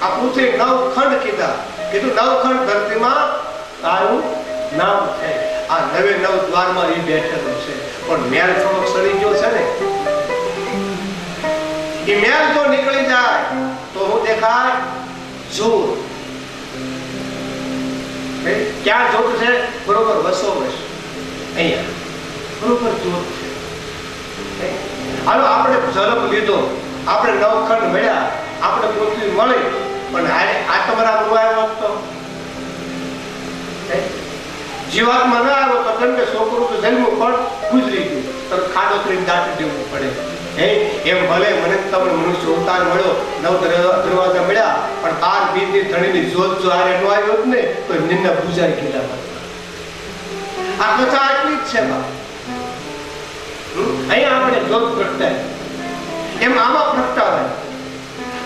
આ પૃથ્વી 9 ખંડ કીધા. કીધું 9 ખંડ ધરતીમાં તારું નામ છે. આ 9 દ્વારમાં એ બેઠેલો છે. પણ મેલ થોડોક સડી ગયો છે ને. એ મેલ જો નીકળી જાય તો હું દેખાય જોર. ક્યાં જોત છે? બરોબર વસો વસ અહીંયા બરોબર જોત છે. હાલો આપણે જન્મ લીધો, આપણે 9 ખંડ મળ્યા, આપણે પૃથ્વી મળી, પણ આ તમારા આવ્યો તો જીવાત્મા ના આવ્યો તો કેમ કે છોકરું તો જન્મ્યું પણ ગુજરી ગયું, તો ખાડો કરીને દાટી દેવું પડે. એમ ભલે મને તમને મનુષ્ય અવતાર મળ્યો, 9 દરવાજા મળ્યા, પણ 12 બીજની ધણીની જોત જો હારે નો આવ્યો જ ને તો નિંદા પૂજાઈ ગયેલા. આ કથા આટલી જ છે. અહીંયા આપણે જોત પ્રગટાય એમ આમાં પ્રગટાવાય.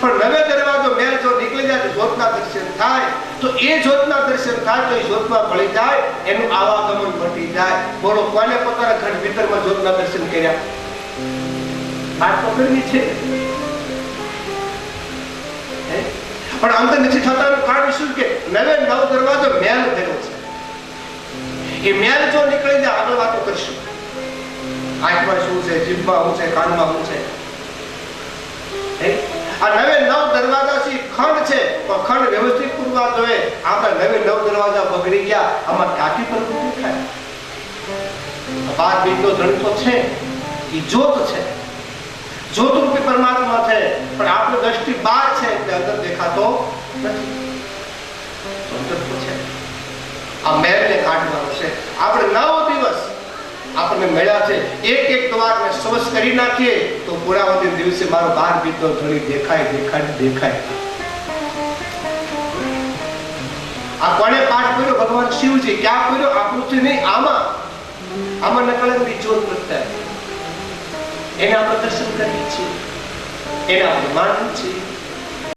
પણ 9 દરવાજો મેલ જો નીકળી જાય તો જોતના દર્શન થાય. તો એ જોતના દર્શન થાય તો એ જોતમાં ભળી જાય, એનું આવાગમન મટી જાય. બોલો કોને પોતાના ઘર ભીતરમાં જોતના દર્શન કર્યા? વાત તો કરવી છે. પણ અંદર નથી થતાનું કારણ શું કે 9 દરવાજો મેલ થયો છે. એ મેલ જો નીકળી જાય આગળ વાતો કરશું. આંખમાં શું છે, જીભમાં શું છે, કાનમાં શું છે. આ 9 દરવાજા થી ખંડ છે, પણ ખંડ વ્યવસ્થિત પૂરવા જોઈએ. આપણા 9 દરવાજા બગડી ગયા, આમાં કાઠી પર ઉભી થાય. 12 બીજનો ધણી તો છે, એ જોત છે, જ્યોતિરૂપી પરમાત્મા છે, પણ આપણી દ્રષ્ટિ બહાર છે એટલે અંદર દેખાતો નથી. આ મેલ તમે મળ્યા છે, એક એક દ્વારને સ્વસ્થ કરી નાખીએ તો પૂર્ણાવતી દિવસે મારો 12 બીજનો ધણી દેખાય. આ કોણે પાઠ કર્યો? ભગવાન શિવજી. ક્યાં કર્યો? આ પૃથ્વી નહીં, આમાં નકળંગની જ્યોત પ્રગટાય. એને આપણે દર્શન કરીએ છીએ, એને આપણે માનીએ છીએ.